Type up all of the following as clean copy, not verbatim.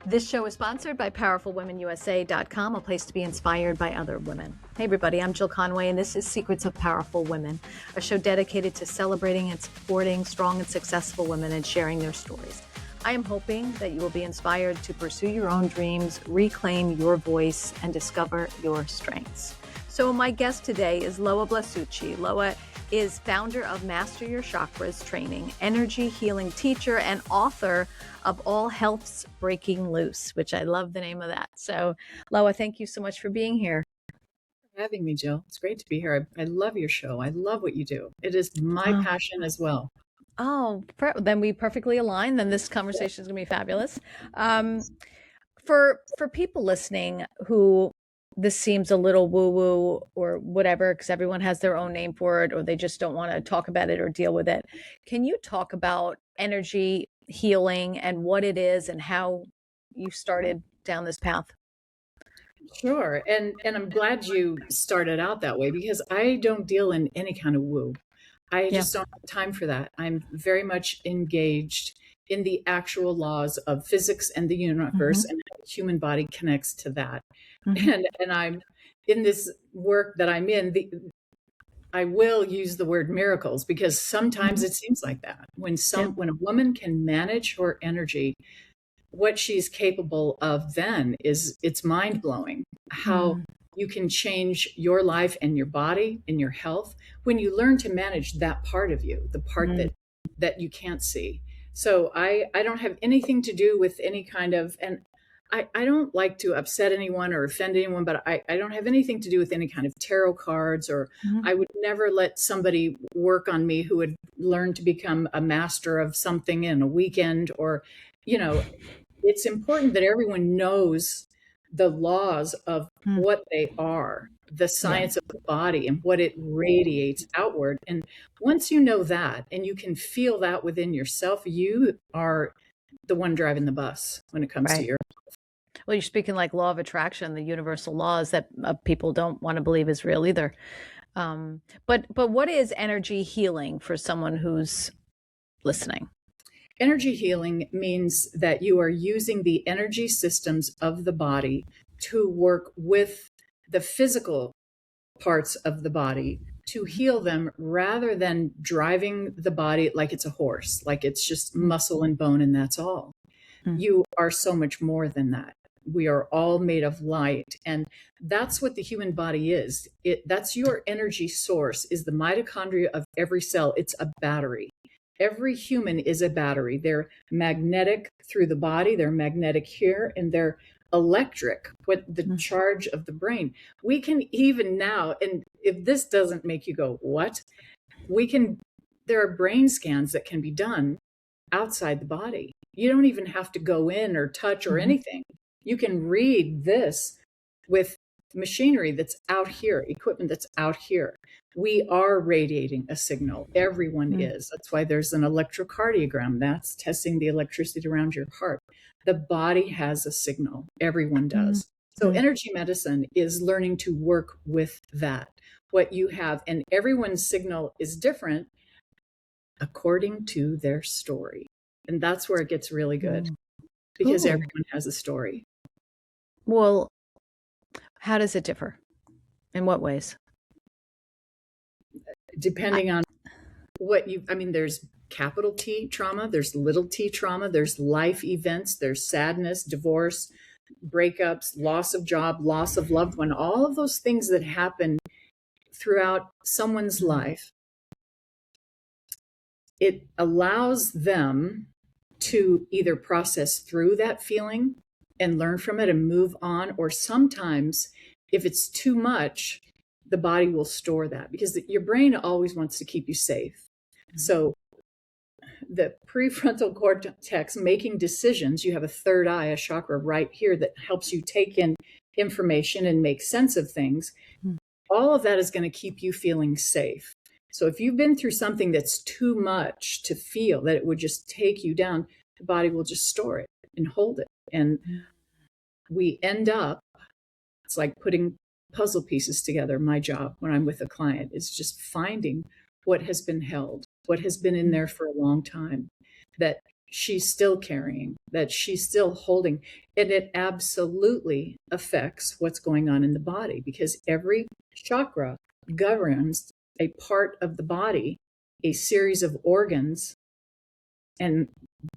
This show is sponsored by PowerfulWomenUSA.com, a place to be inspired by other women. Hey everybody, I'm Jill Conway, and this is Secrets of Powerful Women, a show dedicated to celebrating and supporting strong and successful women and sharing their stories. I am hoping that you will be inspired to pursue your own dreams, reclaim your voice, and discover your strengths. So my guest today is Loa Blasucci. Loa is founder of Master Your Chakras Training, energy healing teacher, and author of All Health's Breaking Loose, which I love the name of that. So Loa, thank you so much for being here. For having me, Jill. It's great to be here. I love your show. I love what you do. It is my passion as well. Then we perfectly align. Then this conversation is going to be fabulous. For people listening who this seems a little woo-woo or whatever, because everyone has their own name for it, or they just don't want to talk about it or deal with it. Can you talk about energy healing and what it is and how you started down this path? Sure. And I'm glad you started out that way, because I don't deal in any kind of woo. I just don't have time for that. I'm very much engaged in the actual laws of physics and the universe, and how the human body connects to that. And I'm in this work that I'm in, I will use the word miracles, because sometimes it seems like that. When a woman can manage her energy, what she's capable of then it's mind-blowing how you can change your life and your body and your health when you learn to manage that part of you, the part that you can't see. So I don't have anything to do with any kind of, and I don't like to upset anyone or offend anyone, but I don't have anything to do with any kind of tarot cards, or I would never let somebody work on me who would learn to become a master of something in a weekend, or, it's important that everyone knows the laws of what they are, the science of the body and what it radiates outward. And once you know that, and you can feel that within yourself, you are the one driving the bus when it comes to your health. Well, you're speaking like law of attraction, the universal laws that people don't want to believe is real either. But what is energy healing for someone who's listening? Energy healing means that you are using the energy systems of the body to work with the physical parts of the body to heal them, rather than driving the body like it's a horse, like it's just muscle and bone and that's all. You are so much more than that. We are all made of light, and that's what the human body is. That's your energy source, is the mitochondria of every cell. It's a battery. Every human is a battery. They're magnetic through the body, they're magnetic here, and they're electric with the charge of the brain. We can even now, and if this doesn't make you go, what? There are brain scans that can be done outside the body. You don't even have to go in or touch or anything. You can read this with machinery that's out here, equipment that's out here. We are radiating a signal. Everyone is. That's why there's an electrocardiogram. That's testing the electricity around your heart. The body has a signal. Everyone does. So energy medicine is learning to work with that, what you have. And everyone's signal is different according to their story. And that's where it gets really good, because everyone has a story. Well, how does it differ? In what ways? Depending on there's capital T trauma, there's little t trauma, there's life events, there's sadness, divorce, breakups, loss of job, loss of loved one, all of those things that happen throughout someone's life. It allows them to either process through that feeling and learn from it and move on, or sometimes if it's too much, the body will store that, because your brain always wants to keep you safe. So the prefrontal cortex, making decisions, you have a third eye, a chakra right here that helps you take in information and make sense of things. All of that is going to keep you feeling safe. So if you've been through something that's too much to feel, that it would just take you down, the body will just store it and hold it. And we end up, it's like putting puzzle pieces together. My job when I'm with a client is just finding what has been held, what has been in there for a long time, that she's still carrying, that she's still holding. And it absolutely affects what's going on in the body, because every chakra governs a part of the body, a series of organs. And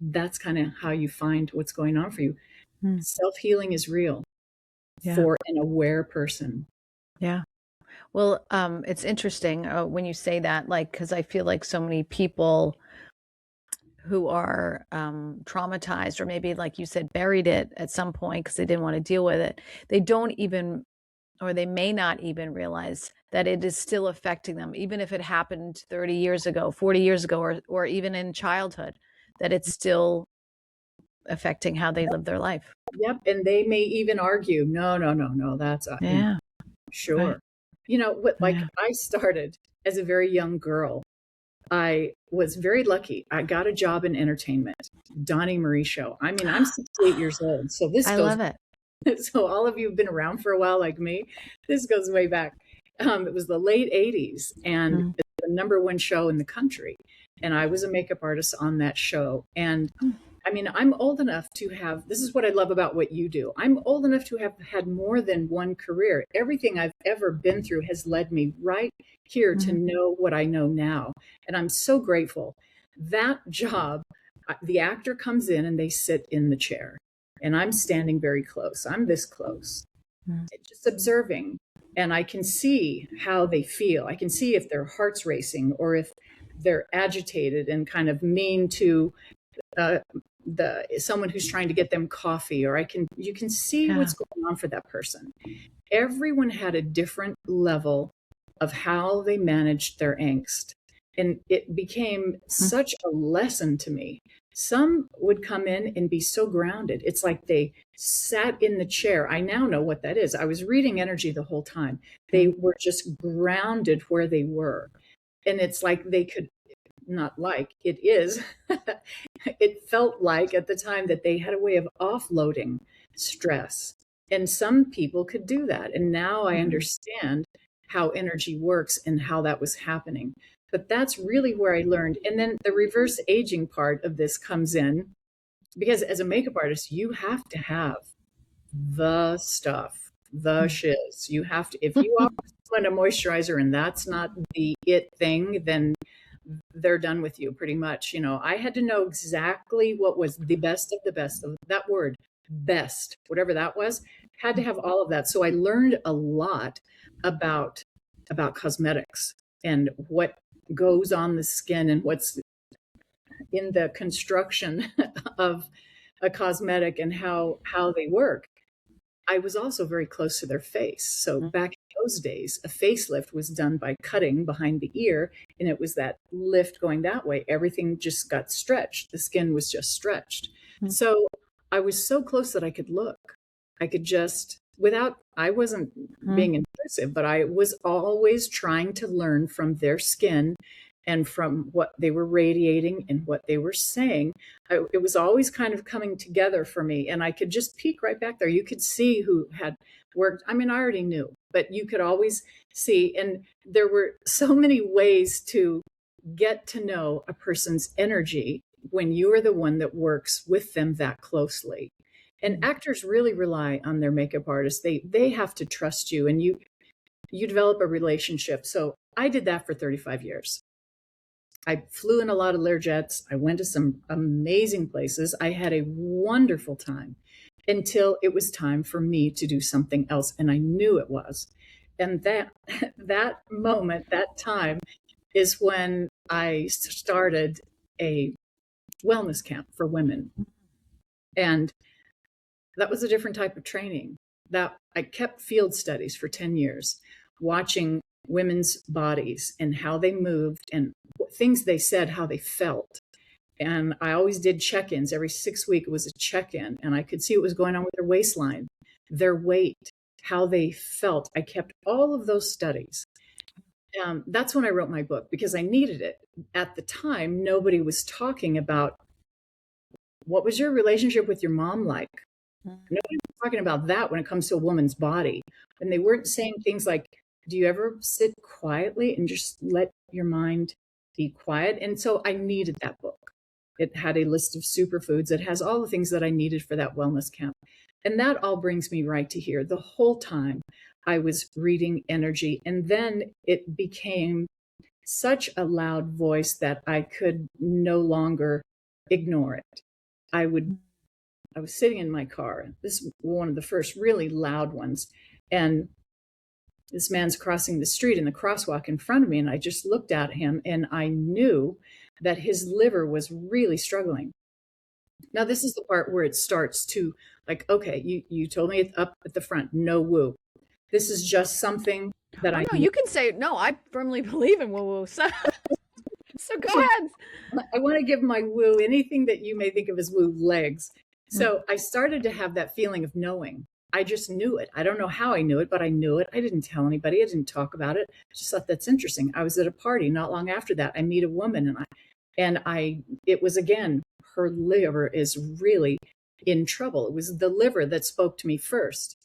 that's kind of how you find what's going on for you. Self-healing is real for an aware person. Yeah. Well, it's interesting when you say that, like, because I feel like so many people who are traumatized, or maybe, like you said, buried it at some point because they didn't want to deal with it, they don't even, or they may not even realize that it is still affecting them, even if it happened 30 years ago, 40 years ago, or even in childhood, that it's still affecting how they live their life. Yep. And they may even argue, no, that's sure. Right. You know what, like, Yeah. I started as a very young girl. I was very lucky. I got a job in entertainment, Donnie Marie show. I mean, I'm 68 years old. So this I goes, love it. so all of you have been around for a while like me. This goes way back. It was the late 80s, and it's the #1 show in the country. And I was a makeup artist on that show. And I mean, I'm old enough to have, this is what I love about what you do. I'm old enough to have had more than one career. Everything I've ever been through has led me right here to know what I know now. And I'm so grateful. That job, the actor comes in and they sit in the chair, and I'm standing very close. I'm this close, just observing. And I can see how they feel. I can see if their heart's racing, or if they're agitated and kind of mean to someone who's trying to get them coffee, or you can see what's going on for that person. Everyone had a different level of how they managed their angst. And it became such a lesson to me. Some would come in and be so grounded. It's like they sat in the chair. I now know what that is. I was reading energy the whole time. They were just grounded where they were. And it's like they could, not like, it is, it felt like at the time that they had a way of offloading stress. And some people could do that. And now I understand how energy works and how that was happening. But that's really where I learned. And then the reverse aging part of this comes in, because as a makeup artist, you have to have the stuff, the shiz. You have to, if you offer someone a moisturizer and that's not the it thing, then they're done with you pretty much. You know, I had to know exactly what was the best of the best of that word, best, whatever that was, had to have all of that. So I learned a lot about cosmetics and what goes on the skin and what's in the construction of a cosmetic and how they work. I was also very close to their face. So back in those days, a facelift was done by cutting behind the ear, and it was that lift going that way. Everything just got stretched. The skin was just stretched. So I was so close that I could look. I could just, I wasn't being intrusive, but I was always trying to learn from their skin and from what they were radiating and what they were saying. It was always kind of coming together for me. And I could just peek right back there. You could see who had worked. I mean, I already knew, but you could always see. And there were so many ways to get to know a person's energy when you are the one that works with them that closely. And actors really rely on their makeup artists. They have to trust you, and you develop a relationship. So I did that for 35 years. I flew in a lot of Learjets. I went to some amazing places. I had a wonderful time until it was time for me to do something else. And I knew it was. And that moment, that time is when I started a wellness camp for women. And that was a different type of training. That I kept field studies for 10 years, watching women's bodies and how they moved and things they said, how they felt. And I always did check-ins. Every 6 weeks it was a check-in, and I could see what was going on with their waistline, their weight, how they felt. I kept all of those studies. That's when I wrote my book, because I needed it. At the time, nobody was talking about, what was your relationship with your mom like? Nobody was talking about that when it comes to a woman's body. And they weren't saying things like, do you ever sit quietly and just let your mind be quiet? And so I needed that book. It had a list of superfoods. It has all the things that I needed for that wellness camp. And that all brings me right to here. The whole time I was reading energy, and then it became such a loud voice that I could no longer ignore it. I was sitting in my car. This was one of the first really loud ones. And this man's crossing the street in the crosswalk in front of me. And I just looked at him and I knew that his liver was really struggling. Now, this is the part where it starts to like, okay, you told me up at the front, no woo. This is just something that I know. You can say, no, I firmly believe in woo-woo. So go ahead. I want to give my woo, anything that you may think of as woo, legs. So I started to have that feeling of knowing. I just knew it. I don't know how I knew it, but I knew it. I didn't tell anybody. I didn't talk about it. I just thought that's interesting. I was at a party not long after that. I meet a woman and it was again, her liver is really in trouble. It was the liver that spoke to me first.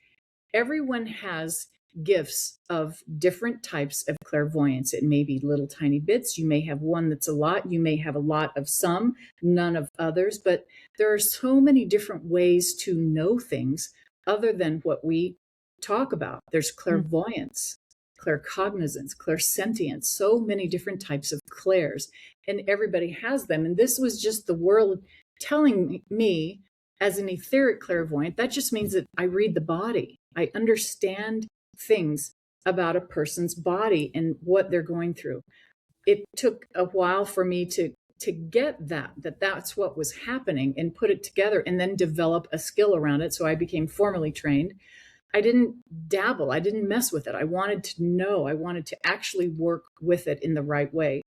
Everyone has gifts of different types of clairvoyance. It may be little tiny bits. You may have one that's a lot. You may have a lot of some, none of others. But there are so many different ways to know things other than what we talk about. There's clairvoyance, claircognizance, clairsentience, so many different types of clairs, and everybody has them. And this was just the world telling me as an etheric clairvoyant, that just means that I read the body. I understand things about a person's body and what they're going through. It took a while for me to get that's what was happening and put it together and then develop a skill around it. So I became formally trained. I didn't dabble. I didn't mess with it. I wanted to know. I wanted to actually work with it in the right way.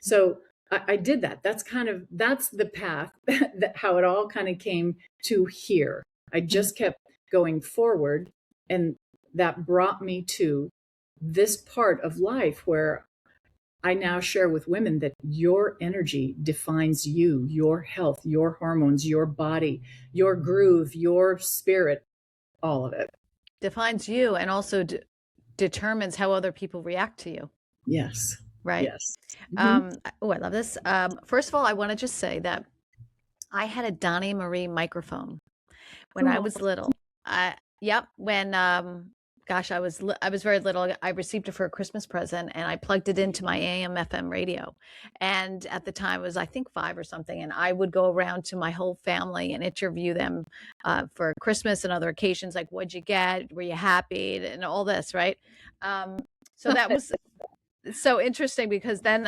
So I did that. That's the path that how it all kind of came to here. I just kept going forward, and that brought me to this part of life where I now share with women that your energy defines you, your health, your hormones, your body, your groove, your spirit, all of it. Defines you and also determines how other people react to you. Yes. Right. Yes. I love this. First of all, I want to just say that I had a Donnie Marie microphone when I was little. When I was very little. I received it for a Christmas present, and I plugged it into my AM FM radio. And at the time, it was I think 5 or something. And I would go around to my whole family and interview them for Christmas and other occasions, like what'd you get? Were you happy? And all this, right? So that was so interesting because then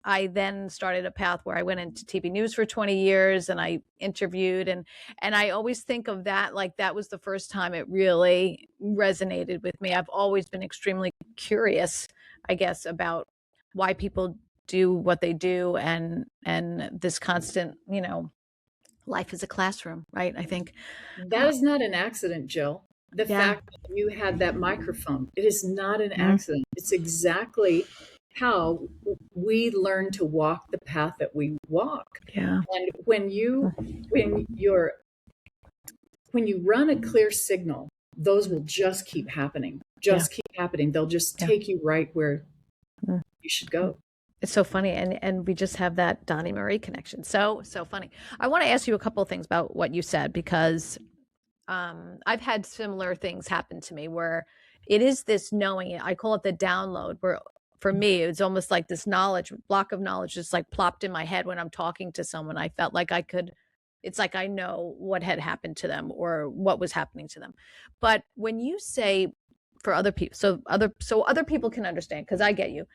I then started a path where I went into TV news for 20 years and I interviewed and I always think of that like that was the first time it really resonated with me. I've always been extremely curious, I guess, about why people do what they do and this constant, life is a classroom, right? I think that is not an accident, Jill. The fact that you had that microphone, it is not an accident. It's exactly how we learn to walk the path that we walk. Yeah. And when you run a clear signal, those will just keep happening. Keep happening. They'll just take you right where you should go. It's so funny. And we just have that Donnie Marie connection. So funny. I want to ask you a couple of things about what you said, because I've had similar things happen to me where it is this knowing. I call it the download, where for me, it's almost like this block of knowledge just like plopped in my head when I'm talking to someone. I felt like it's like I know what had happened to them or what was happening to them. But when you say for other people, so other people can understand, because I get you.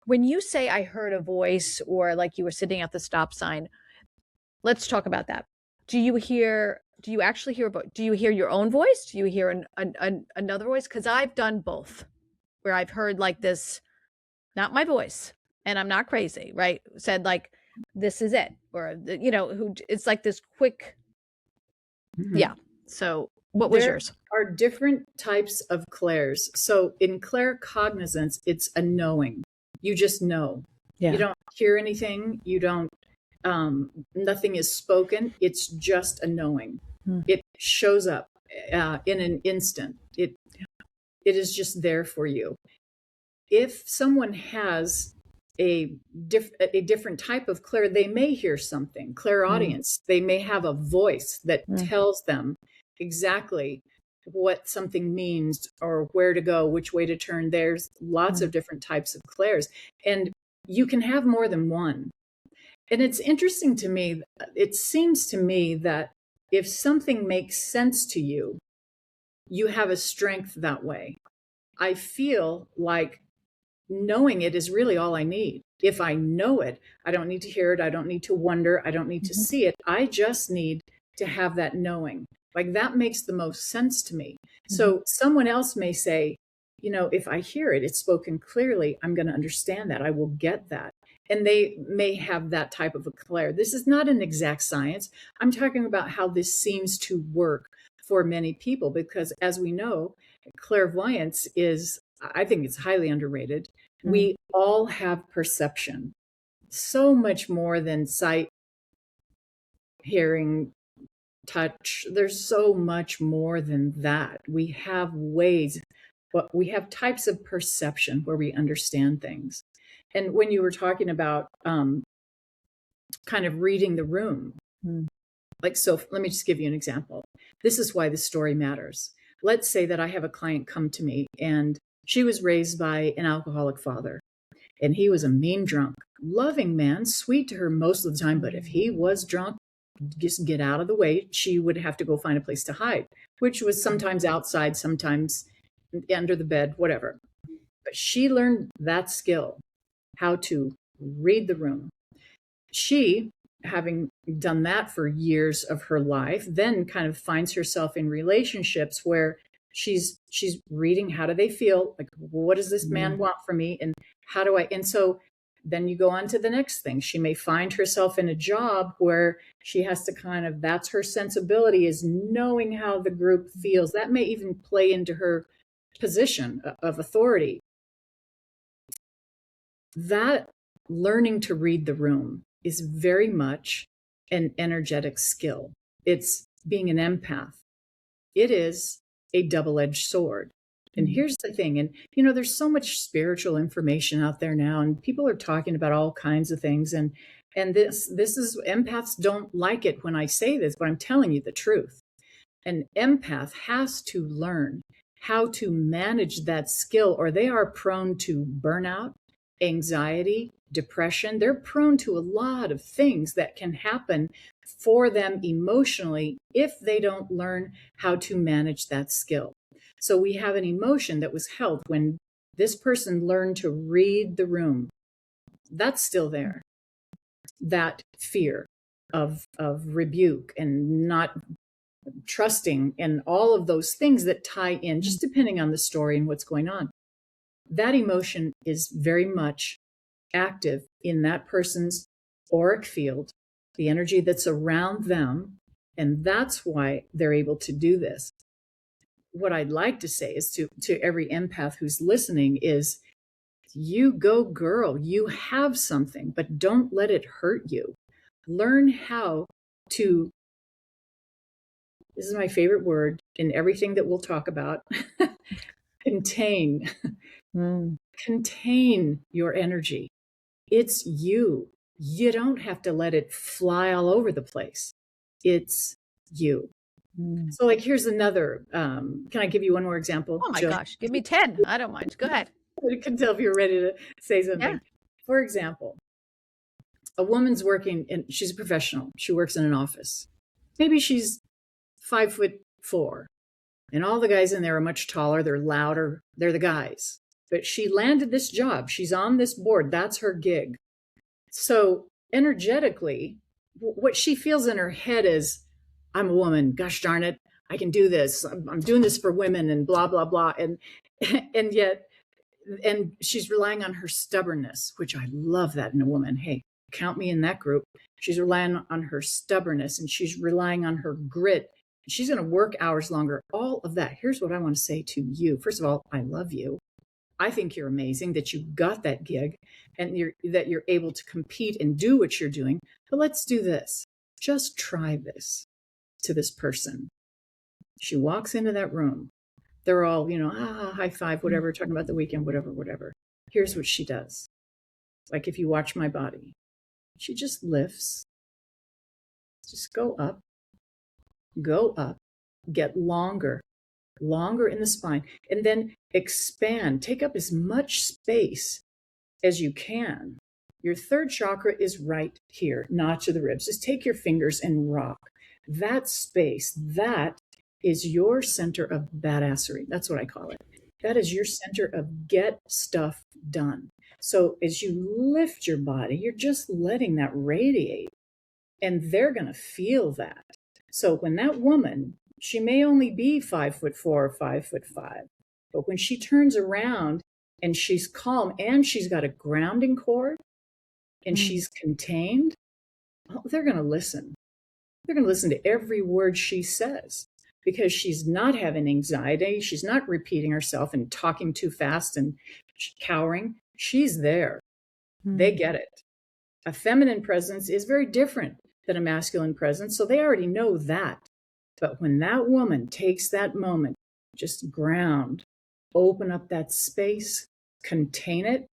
When you say I heard a voice or like you were sitting at the stop sign, let's talk about that. Do you actually hear do you hear your own voice? Do you hear another voice? Because I've done both, where I've heard like this, not my voice, and I'm not crazy, right? Said like, this is it, or who it's like this quick. Yeah. So what was yours? There are different types of clairs. So in claircognizance, it's a knowing. You just know. Yeah. You don't hear anything. You don't. Nothing is spoken. It's just a knowing. It shows up in an instant. It is just there for you. If someone has a different type of clair, they may hear something, clairaudience. They may have a voice that tells them exactly what something means or where to go, which way to turn. There's lots of different types of clairs, and you can have more than one. And it's interesting to me, it seems to me that if something makes sense to you, you have a strength that way. I feel like knowing it is really all I need. If I know it, I don't need to hear it. I don't need to wonder. I don't need to see it. I just need to have that knowing. Like that makes the most sense to me. So someone else may say, you know, if I hear it, it's spoken clearly, I'm going to understand that. I will get that. And they may have that type of a clair. This is not an exact science. I'm talking about how this seems to work for many people, because as we know, clairvoyance is, I think it's highly underrated. We all have perception, so much more than sight, hearing, touch. There's so much more than that. We have ways, but we have types of perception where we understand things. And when you were talking about kind of reading the room, like, so let me just give you an example. This is why the story matters. Let's say that I have a client come to me and she was raised by an alcoholic father, and he was a mean drunk, loving man, sweet to her most of the time. But if he was drunk, just get out of the way. She would have to go find a place to hide, which was sometimes outside, sometimes under the bed, whatever. But she learned that skill, how to read the room. She, having done that for years of her life, then kind of finds herself in relationships where she's reading, how do they feel? Like, what does this man want from me? And how do I? And so then you go on to the next thing. She may find herself in a job where she has to kind of, that's her sensibility, is knowing how the group feels. That may even play into her position of authority. That learning to read the room is very much an energetic skill. It's being an empath. It is a double-edged sword. And here's the thing, and you know, there's so much spiritual information out there now, and people are talking about all kinds of things. And this is, empaths don't like it when I say this, but I'm telling you the truth. An empath has to learn how to manage that skill, or they are prone to burnout, anxiety, depression. They're prone to a lot of things that can happen for them emotionally if they don't learn how to manage that skill. So we have an emotion that was held when this person learned to read the room. That's still there. That fear of rebuke and not trusting and all of those things that tie in, just depending on the story and what's going on. That emotion is very much active in that person's auric field, the energy that's around them, and that's why they're able to do this. What I'd like to say is to every empath who's listening is, you go girl, you have something, but don't let it hurt you. Learn how to, this is my favorite word in everything that we'll talk about, contain. Contain your energy. It's you. You don't have to let it fly all over the place. It's you. So like, here's another, can I give you one more example? Oh my Jill? gosh, give me 10. I don't mind. Go ahead. I can tell if you're ready to say something. Yeah. For example, a woman's working, and she's a professional. She works in an office. Maybe she's 5'4", and all the guys in there are much taller. They're louder. They're the guys. But she landed this job. She's on this board. That's her gig. So energetically, what she feels in her head is, I'm a woman. Gosh darn it. I can do this. I'm doing this for women and blah, blah, blah. And yet, and she's relying on her stubbornness, which I love that in a woman. Hey, count me in that group. She's relying on her stubbornness, and she's relying on her grit. She's going to work hours longer. All of that. Here's what I want to say to you. First of all, I love you. I think you're amazing that you got that gig and that you're able to compete and do what you're doing. But let's do this. Just try this to this person. She walks into that room. They're all, high five, whatever, talking about the weekend, whatever. Here's what she does. Like if you watch my body, she just lifts, just go up, get longer in the spine, and then expand, take up as much space as you can. Your third chakra is right here, not to the ribs. Just take your fingers and rock. That space, that is your center of badassery. That's what I call it. That is your center of get stuff done. So as you lift your body, you're just letting that radiate, and they're going to feel that. So when that woman, she may only be 5'4" or 5'5", but when she turns around and she's calm and she's got a grounding cord and she's contained, well, they're going to listen. They're going to listen to every word she says because she's not having anxiety. She's not repeating herself and talking too fast and cowering. She's there. They get it. A feminine presence is very different than a masculine presence, so they already know that. But when that woman takes that moment, just ground, open up that space, contain it,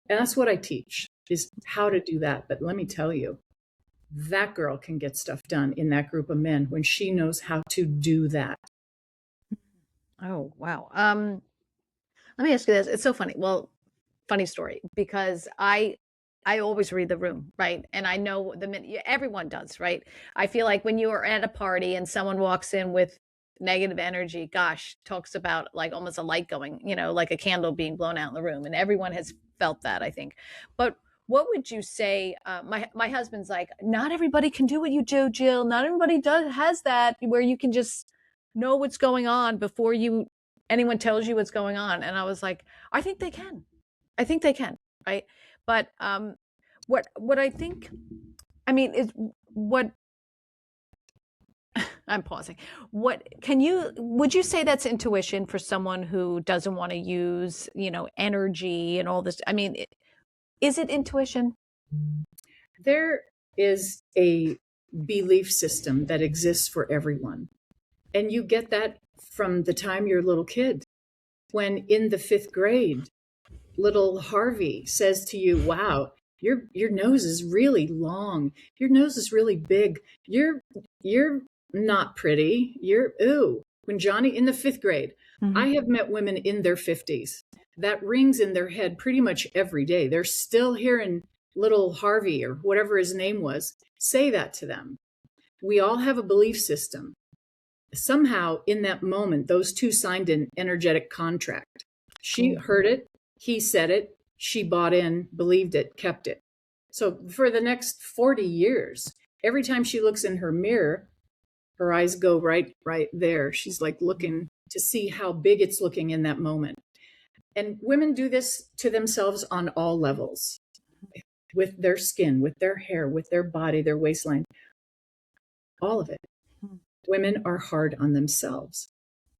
and that's what I teach, is how to do that. But let me tell you, that girl can get stuff done in that group of men when she knows how to do that. Oh, wow. Let me ask you this. It's so funny. Well, funny story, because I always read the room, right? And I know the minute everyone does, right? I feel like when you are at a party and someone walks in with negative energy, gosh, talks about like almost a light going, like a candle being blown out in the room, and everyone has felt that, I think. But what would you say? My husband's like, not everybody can do what you do, Jill. Not everybody has that where you can just know what's going on before anyone tells you what's going on. And I was like, I think they can. Right? But what I think, I mean, is what I'm pausing. Would you say that's intuition for someone who doesn't want to use, energy and all this? I mean, is it intuition? There is a belief system that exists for everyone. And you get that from the time you're a little kid. When in the 5th grade, little Harvey says to you, wow, your nose is really long. Your nose is really big. You're not pretty. Ooh. When Johnny in the 5th grade, I have met women in their 50s. That rings in their head pretty much every day. They're still hearing little Harvey or whatever his name was say that to them. We all have a belief system. Somehow in that moment, those two signed an energetic contract. She heard it. He said it. She bought in, believed it, kept it. So for the next 40 years, every time she looks in her mirror, her eyes go right there. She's like looking to see how big it's looking in that moment. And women do this to themselves on all levels, with their skin, with their hair, with their body, their waistline, all of it. Women are hard on themselves.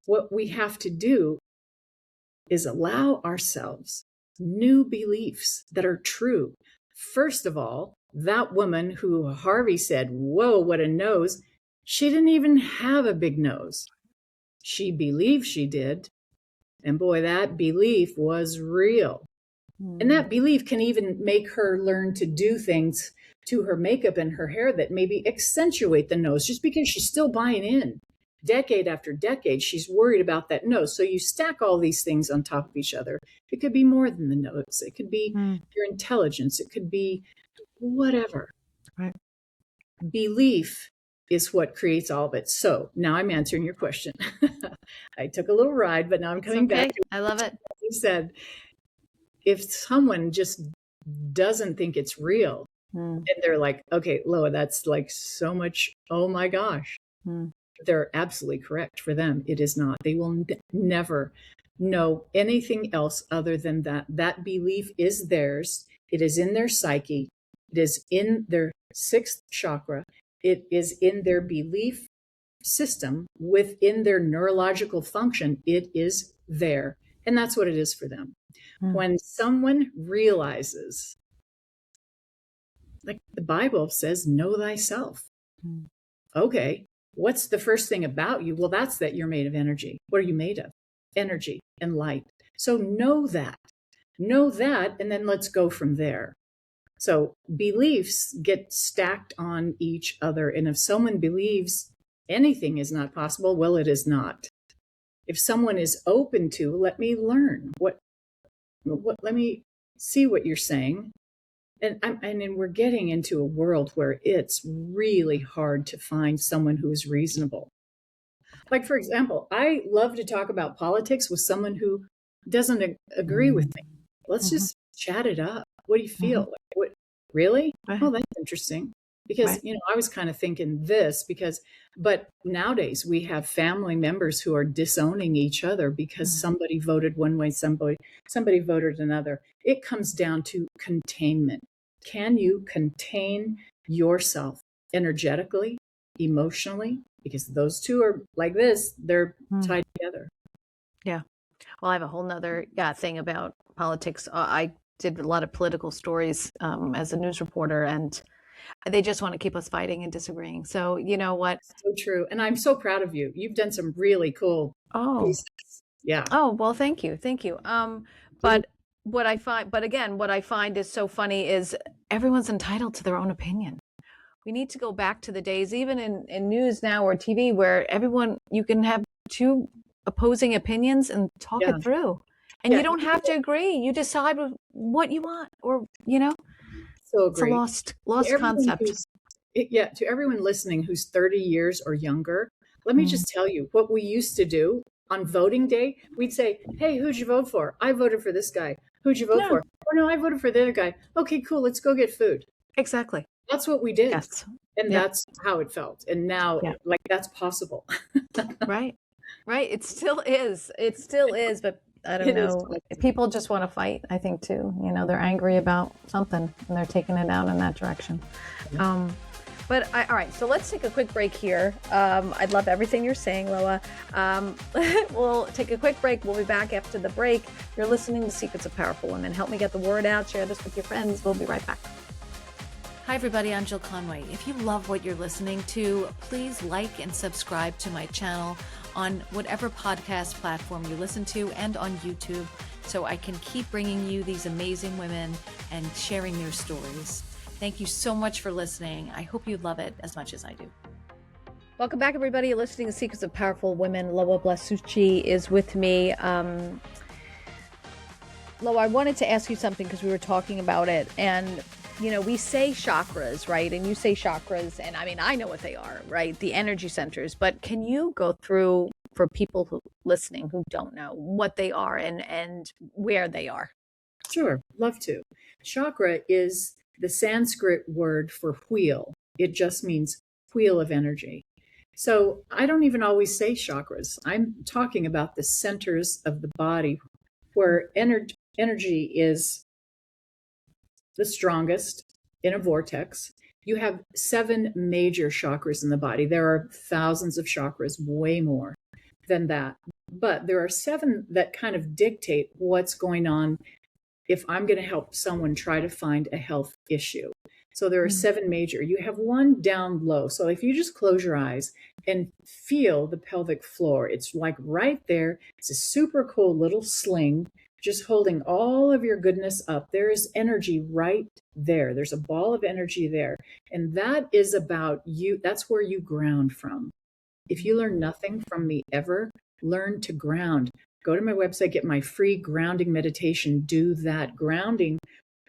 What we have to do is allow ourselves new beliefs that are true. First of all, that woman who Harvey said, whoa, what a nose, she didn't even have a big nose. She believed she did. And boy, that belief was real. And that belief can even make her learn to do things to her makeup and her hair that maybe accentuate the nose, just because she's still buying in. Decade after decade, she's worried about that nose. So you stack all these things on top of each other. It could be more than the nose. It could be your intelligence. It could be whatever. Right. Belief is what creates all of it. So now I'm answering your question. I took a little ride, but now I'm coming back to I love it. You said, if someone just doesn't think it's real, and they're like, okay, Loa, that's like so much, oh my gosh. They're absolutely correct. For them, it is not. They will never know anything else other than that. That belief is theirs. It is in their psyche. It is in their 6th chakra. It is in their belief system within their neurological function. It is there. And that's what it is for them. When someone realizes, like the Bible says, know thyself. Okay, what's the first thing about you? Well, that's that you're made of energy. What are you made of? Energy and light. So know that, and then let's go from there. So beliefs get stacked on each other. And if someone believes anything is not possible, well, it is not. If someone is open to, let me learn what let me see what you're saying. And then we're getting into a world where it's really hard to find someone who is reasonable. Like, for example, I love to talk about politics with someone who doesn't agree with me. Let's just chat it up. What do you feel? Like, what, really? Right. Oh, that's interesting. Because, Right. I was kind of thinking this but nowadays we have family members who are disowning each other because somebody voted one way, somebody voted another. It comes down to containment. Can you contain yourself energetically, emotionally? Because those two are like this, they're tied together. Yeah. Well, I have a whole nother thing about politics. I did a lot of political stories as a news reporter, and they just want to keep us fighting and disagreeing. So you know what? So true. And I'm so proud of you. You've done some really cool pieces. Yeah. Oh, well, thank you. Thank you. But what I find is so funny is everyone's entitled to their own opinion. We need to go back to the days, even in news now or TV, where you can have two opposing opinions and talk it through. And you don't have to agree. You decide what you want, or, So it's a agree. lost To concept. to everyone listening who's 30 years or younger, let me just tell you what we used to do on voting day. We'd say, hey, who'd you vote for? I voted for this guy. Who'd you vote for? Oh, no, I voted for the other guy. Okay, cool. Let's go get food. Exactly. That's what we did. Yes. And that's how it felt. And now, like, that's possible. Right. Right. It still is. It still is. But I don't know. People just want to fight, I think, too. They're angry about something and they're taking it out in that direction. All right. So let's take a quick break here. I'd love everything you're saying, Loa. We'll take a quick break. We'll be back after the break. You're listening to Secrets of Powerful Women. Help me get the word out. Share this with your friends. We'll be right back. Hi, everybody. I'm Jill Conway. If you love what you're listening to, please like and subscribe to my channel on whatever podcast platform you listen to and on YouTube, so I can keep bringing you these amazing women and sharing their stories. Thank you so much for listening. I hope you love it as much as I do. Welcome back, everybody. You're listening to Secrets of Powerful Women. Loa Blasucci is with me. Loa, I wanted to ask you something because we were talking about it, and we say chakras, right? And you say chakras, and I know what they are, right? The energy centers. But can you go through, for people listening who don't know, what they are and where they are? Sure, love to. Chakra is the Sanskrit word for wheel. It just means wheel of energy. So I don't even always say chakras. I'm talking about the centers of the body where energy is the strongest in a vortex. You have 7 major chakras in the body. There are thousands of chakras, way more than that. But there are 7 that kind of dictate what's going on if I'm going to help someone try to find a health issue. So there are 7 major. You have 1 down low. So if you just close your eyes and feel the pelvic floor, it's like right there. It's a super cool little sling, just holding all of your goodness up. There is energy right there. There's a ball of energy there. And that is about you. That's where you ground from. If you learn nothing from me ever, learn to ground. Go to my website, get my free grounding meditation. Do that. Grounding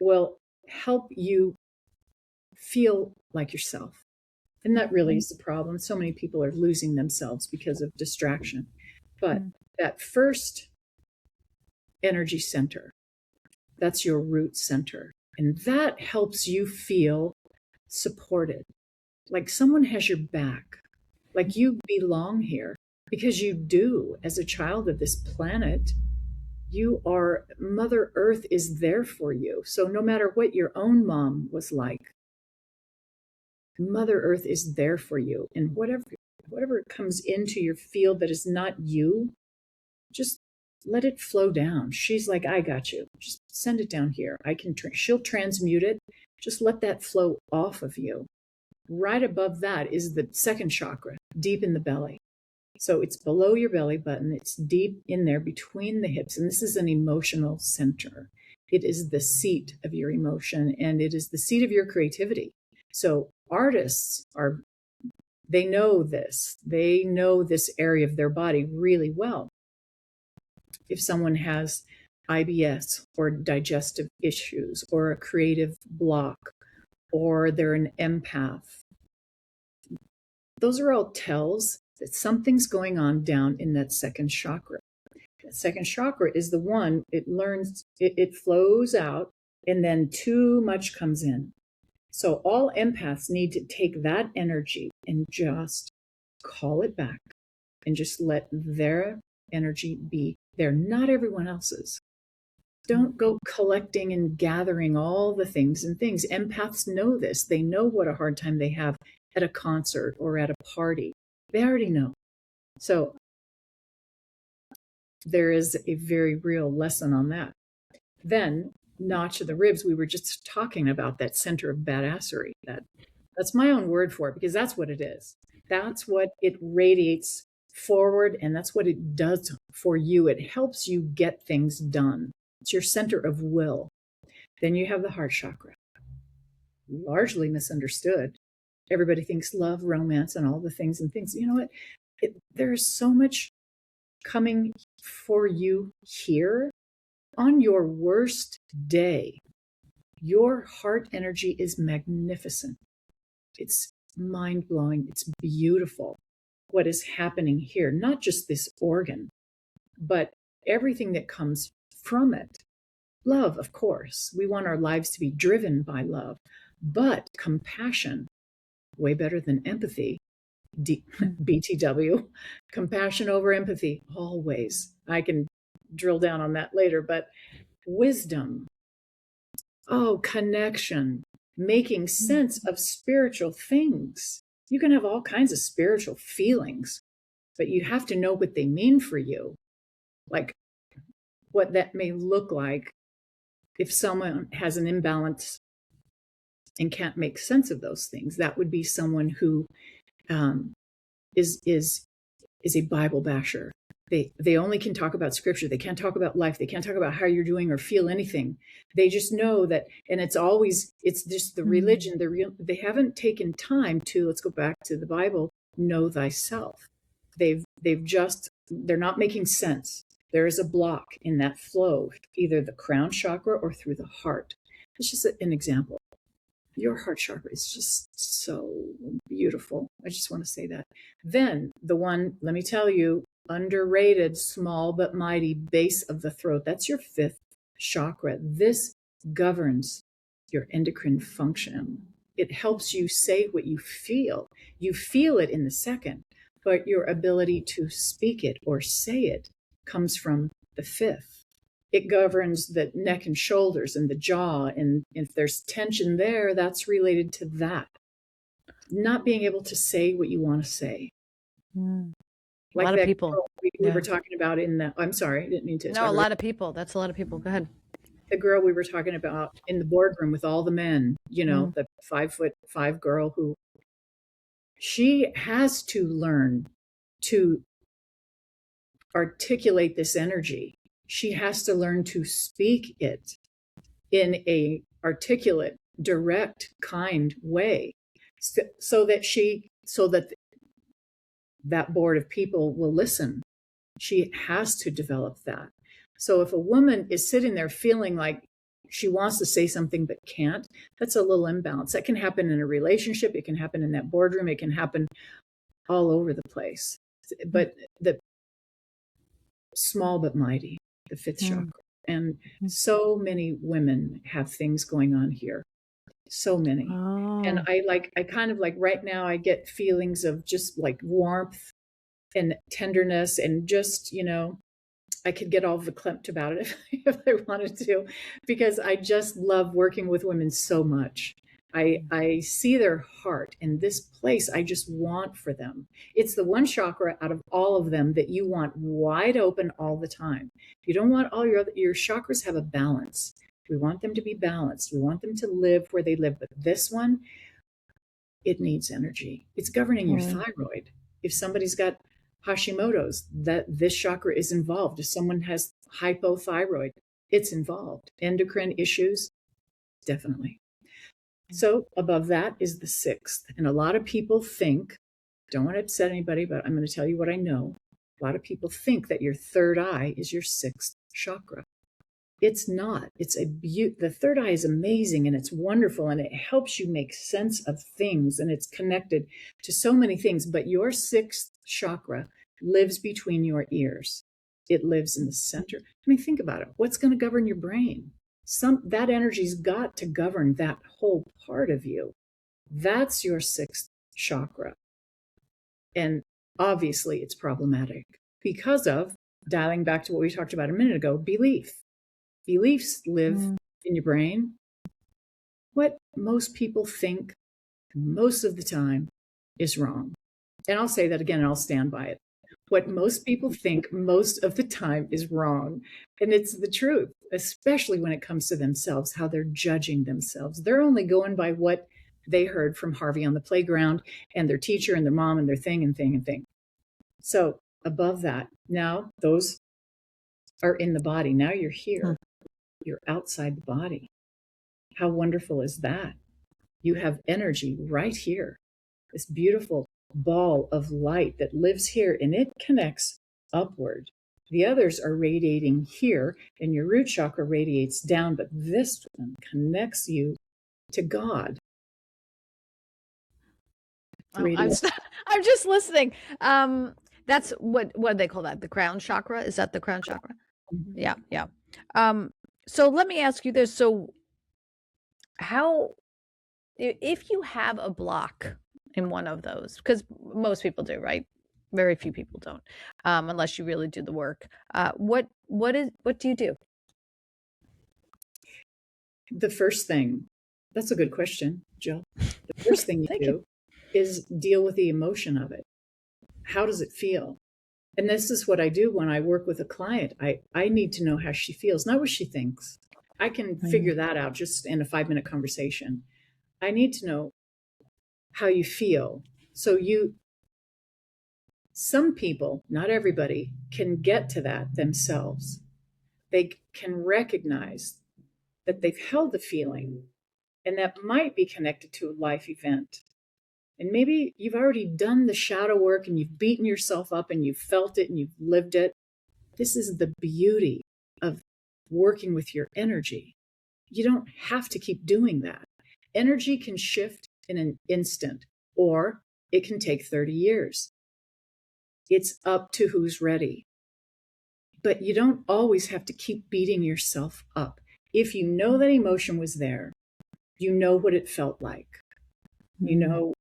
will help you feel like yourself. And that really is the problem. So many people are losing themselves because of distraction. But that first energy center, that's your root center. And that helps you feel supported, like someone has your back, like you belong here, because you do. As a child of this planet, Mother Earth is there for you. So no matter what your own mom was like, Mother Earth is there for you. And whatever comes into your field that is not you, just let it flow down. She's like, I got you. Just send it down here. She'll transmute it. Just let that flow off of you. Right above that is the second chakra, deep in the belly. So it's below your belly button. It's deep in there between the hips. And this is an emotional center. It is the seat of your emotion, and it is the seat of your creativity. So artists they know this. They know this area of their body really well. If someone has IBS or digestive issues or a creative block or they're an empath, those are all tells that something's going on down in that second chakra. That second chakra is the one it flows out, and then too much comes in. So all empaths need to take that energy and just call it back and just let their energy be there, not everyone else's. Don't go collecting and gathering all the things and things. Empaths know this. They know what a hard time they have at a concert or at a party. They already know. So there is a very real lesson on that. Then, notch of the ribs, we were just talking about that center of badassery. That's my own word for it, because that's what it is. That's what it radiates forward, and that's what it does for you. It helps you get things done. It's your center of will. Then you have the heart chakra, largely misunderstood. Everybody thinks love, romance, and all the things and things. You know what? There's so much coming for you here. On your worst day, your heart energy is magnificent. It's mind-blowing. It's beautiful what is happening here. Not just this organ, but everything that comes from it. Love, of course. We want our lives to be driven by love, but compassion, way better than empathy. BTW, compassion over empathy, always. I can drill down on that later, but wisdom, connection, making sense of spiritual things. You can have all kinds of spiritual feelings, but you have to know what they mean for you, like what that may look like if someone has an imbalance and can't make sense of those things. That would be someone who is a Bible basher. They only can talk about scripture. They can't talk about life. They can't talk about how you're doing or feel anything. They just know that, and it's just the religion. They haven't taken time to, let's go back to the Bible, know thyself. They're not making sense. There is a block in that flow, either the crown chakra or through the heart. It's just an example. Your heart chakra is just so beautiful. I just want to say that. Then the one, let me tell you, underrated, small but mighty, base of the throat. That's your fifth chakra. This governs your endocrine function. It helps you say what you feel. You feel it in the second, but your ability to speak it or say it comes from the fifth. It governs the neck and shoulders and the jaw. And if there's tension there, that's related to that. Not being able to say what you want to say. Like a lot of people. We were talking about I'm sorry, I didn't mean to. No, a lot of people. That's a lot of people. Go ahead. The girl we were talking about in the boardroom with all the men, the 5'5" girl who, she has to learn to articulate this energy. She has to learn to speak it in a articulate, direct, kind way, so that that board of people will listen. She has to develop that. So if a woman is sitting there feeling like she wants to say something but can't, that's a little imbalance. That can happen in a relationship. It can happen in that boardroom. It can happen all over the place. But the small but mighty, the fifth chakra. And so many women have things going on here. So many. And I kind of like right now I get feelings of just like warmth and tenderness, and just, I could get all verklempt about it if I wanted to, because I just love working with women so much. I see their heart in this place I just want for them. It's the one chakra out of all of them that you want wide open all the time. You don't want all your chakras have a balance. We want them to be balanced. We want them to live where they live. But this one, it needs energy. It's governing your thyroid. If somebody's got Hashimoto's, this chakra is involved. If someone has hypothyroid, it's involved. Endocrine issues, definitely. So above that is the sixth. And a lot of people think, don't want to upset anybody, but I'm going to tell you what I know. A lot of people think that your third eye is your sixth chakra. It's not. It's the third eye is amazing and it's wonderful and it helps you make sense of things and it's connected to so many things. But your sixth chakra lives between your ears. It lives in the center. I mean, think about it. What's going to govern your brain? That energy's got to govern that whole part of you. That's your sixth chakra. And obviously it's problematic because of, dialing back to what we talked about a minute ago, belief. Beliefs live in your brain. What most people think most of the time is wrong. And I'll say that again and I'll stand by it. What most people think most of the time is wrong. And it's the truth, especially when it comes to themselves, how they're judging themselves. They're only going by what they heard from Harvey on the playground and their teacher and their mom and their thing. So above that, now those are in the body. Now you're here. You're outside the body. How wonderful is that? You have energy right here. This beautiful ball of light that lives here and it connects upward. The others are radiating here and your root chakra radiates down, but this one connects you to God. I'm just listening. That's what do they call that? The crown chakra? Is that the crown chakra? Mm-hmm. Yeah. So let me ask you this. So how, if you have a block in one of those, because most people do, right? Very few people don't, unless you really do the work. What do you do? The first thing, that's a good question, Jill. The first thing you do is deal with the emotion of it. How does it feel? And this is what I do when I work with a client. I need to know how she feels, not what she thinks. I can figure that out just in a 5-minute conversation. I need to know how you feel. So some people, not everybody, can get to that themselves. They can recognize that they've held the feeling and that might be connected to a life event. And maybe you've already done the shadow work and you've beaten yourself up and you've felt it and you've lived it. This is the beauty of working with your energy. You don't have to keep doing that. Energy can shift in an instant, or it can take 30 years. It's up to who's ready. But you don't always have to keep beating yourself up. If you know that emotion was there, you know what it felt like. You know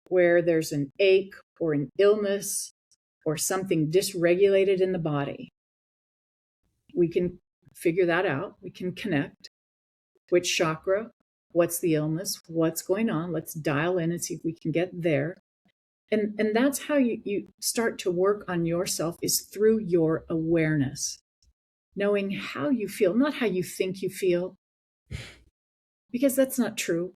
where there's an ache or an illness or something dysregulated in the body. We can figure that out. We can connect. Which chakra? What's the illness? What's going on? Let's dial in and see if we can get there. And that's how you start to work on yourself, is through your awareness. Knowing how you feel, not how you think you feel. Because that's not true.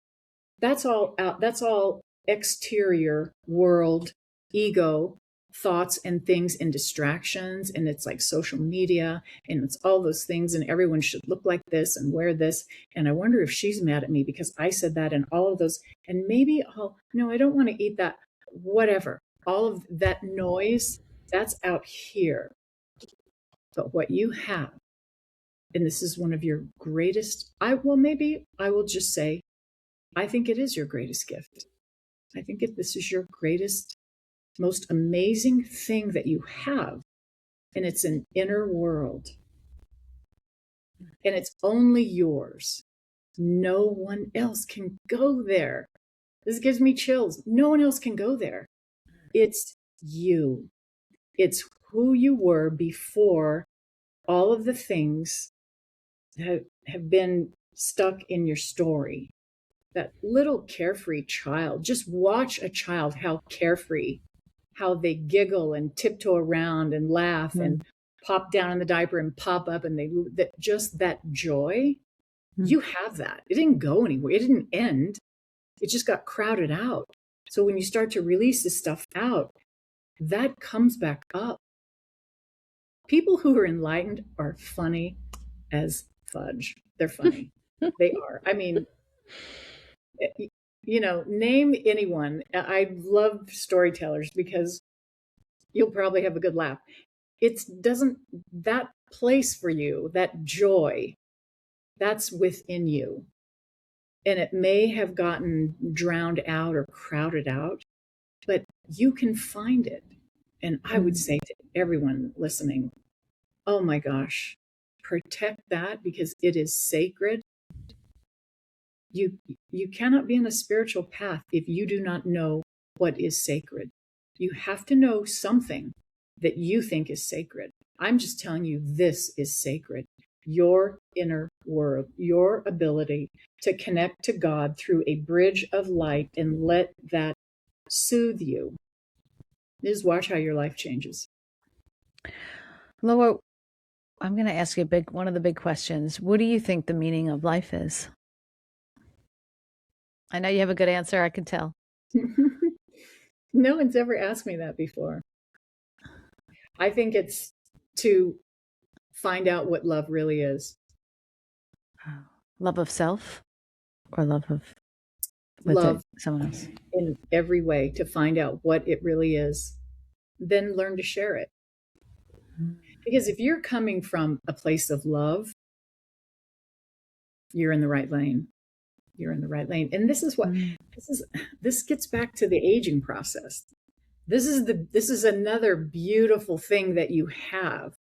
That's all out. That's all exterior world, ego, thoughts and things and distractions. And it's like social media and it's all those things. And everyone should look like this and wear this. And I wonder if she's mad at me because I said that, and all of those. And maybe, no, I don't want to eat that. Whatever. All of that noise, that's out here. But what you have, and this is one of your greatest, maybe I will just say, I think it is your greatest gift. I think this is your greatest, most amazing thing that you have. And it's an inner world. And it's only yours. No one else can go there. This gives me chills. No one else can go there. It's you. It's who you were before all of the things have been stuck in your story. That little carefree child, just watch a child, how carefree, how they giggle and tiptoe around and laugh and pop down in the diaper and pop up, and just that joy, you have that. It didn't go anywhere. It didn't end. It just got crowded out. So when you start to release this stuff out, that comes back up. People who are enlightened are funny as fudge. They're funny. They are. I mean, name anyone. I love storytellers because you'll probably have a good laugh. It doesn't, that place for you, that joy, that's within you. And it may have gotten drowned out or crowded out, but you can find it. And I would say to everyone listening, oh my gosh, protect that because it is sacred. You cannot be in a spiritual path if you do not know what is sacred. You have to know something that you think is sacred. I'm just telling you, this is sacred. Your inner world, your ability to connect to God through a bridge of light and let that soothe you. Just watch how your life changes. Loa, I'm going to ask you one of the big questions. What do you think the meaning of life is? I know you have a good answer, I can tell. No one's ever asked me that before. I think it's to find out what love really is. Love of self or love of someone else? In every way, to find out what it really is, then learn to share it. Because if you're coming from a place of love, you're in the right lane. You're in the right lane. And this is what this gets back to the aging process. This is another beautiful thing that you have.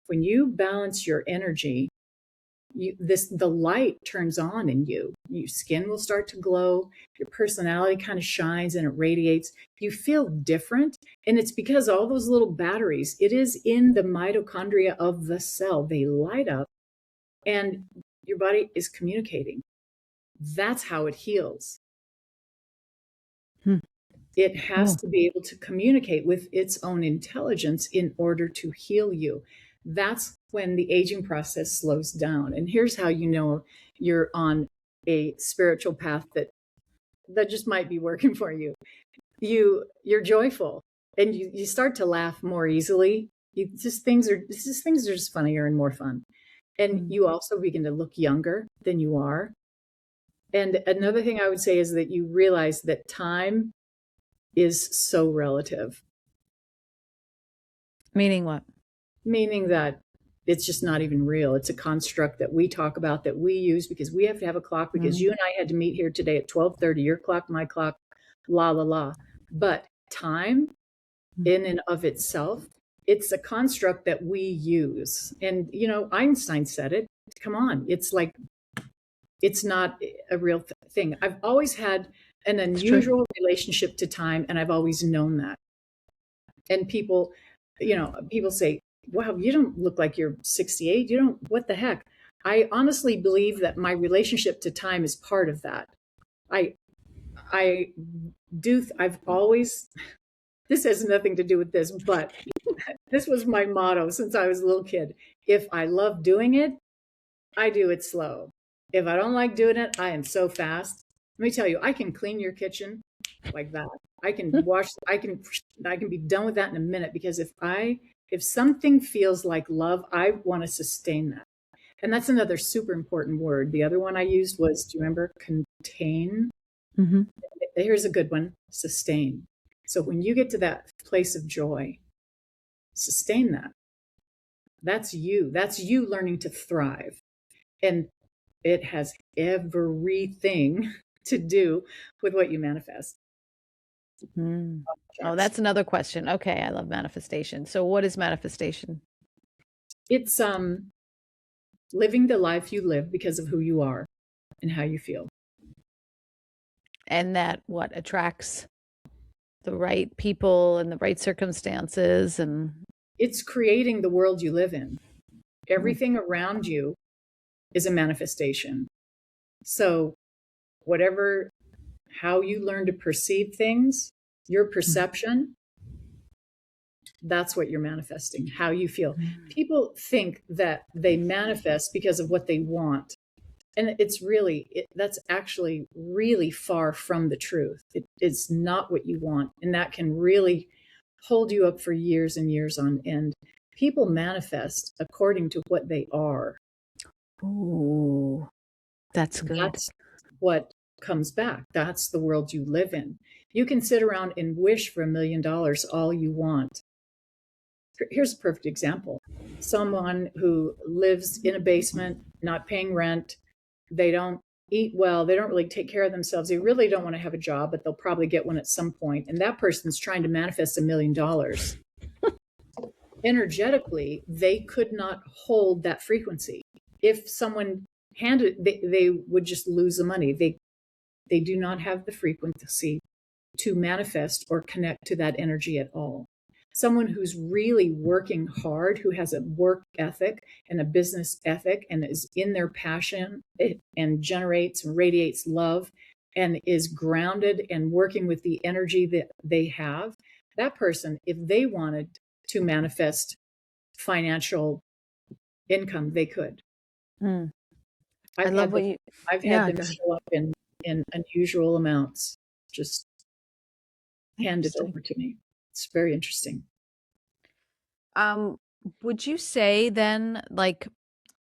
When you balance your energy, the light turns on in you. Your skin will start to glow. Your personality kind of shines and it radiates. You feel different. And it's because all those little batteries, it is in the mitochondria of the cell. They light up and your body is communicating. That's how it heals. It has to be able to communicate with its own intelligence in order to heal you. That's when the aging process slows down. And here's how you know you're on a spiritual path that just might be working for you. You're joyful and you start to laugh more easily. Things are just funnier and more fun. And you also begin to look younger than you are. And another thing I would say is that you realize that time is so relative. Meaning what? Meaning that it's just not even real. It's a construct that we talk about, that we use because we have to have a clock, because you and I had to meet here today at 12:30, your clock, my clock, la, la, la. But time in and of itself, it's a construct that we use. And, Einstein said it. Come on. It's like, it's not a real thing. I've always had an unusual relationship to time, and I've always known that. And people say, wow, you don't look like you're 68. What the heck? I honestly believe that my relationship to time is part of that. I've always, this has nothing to do with this, but this was my motto since I was a little kid. If I love doing it, I do it slow. If I don't like doing it, I am so fast. Let me tell you, I can clean your kitchen like that. I can wash, I can be done with that in a minute, because if something feels like love, I want to sustain that. And that's another super important word. The other one I used was, do you remember, contain? Here's a good one, sustain. So when you get to that place of joy, sustain that. That's you. That's you learning to thrive. And it has everything to do with what you manifest. Oh, that's another question. Okay, I love manifestation. So what is manifestation? It's living the life you live because of who you are and how you feel. And that what attracts the right people and the right circumstances, and it's creating the world you live in. Everything around you is a manifestation. So how you learn to perceive things, your perception, that's what you're manifesting, how you feel. People think that they manifest because of what they want. And that's actually really far from the truth. It's not what you want. And that can really hold you up for years and years on end. People manifest according to what they are. Ooh, that's good. That's what comes back. That's the world you live in. You can sit around and wish for $1 million all you want. Here's a perfect example. Someone who lives in a basement, not paying rent, they don't eat well, they don't really take care of themselves, they really don't want to have a job, but they'll probably get one at some point. And that person's trying to manifest $1 million. Energetically, they could not hold that frequency. If someone handed, they would just lose the money. They do not have the frequency to manifest or connect to that energy at all. Someone who's really working hard, who has a work ethic and a business ethic and is in their passion and generates and radiates love and is grounded and working with the energy that they have, that person, if they wanted to manifest financial income, they could. Mm. I I've love had what I've yeah, had them show up in unusual amounts, just handed interesting. over to me. It's very interesting. Would you say then, like,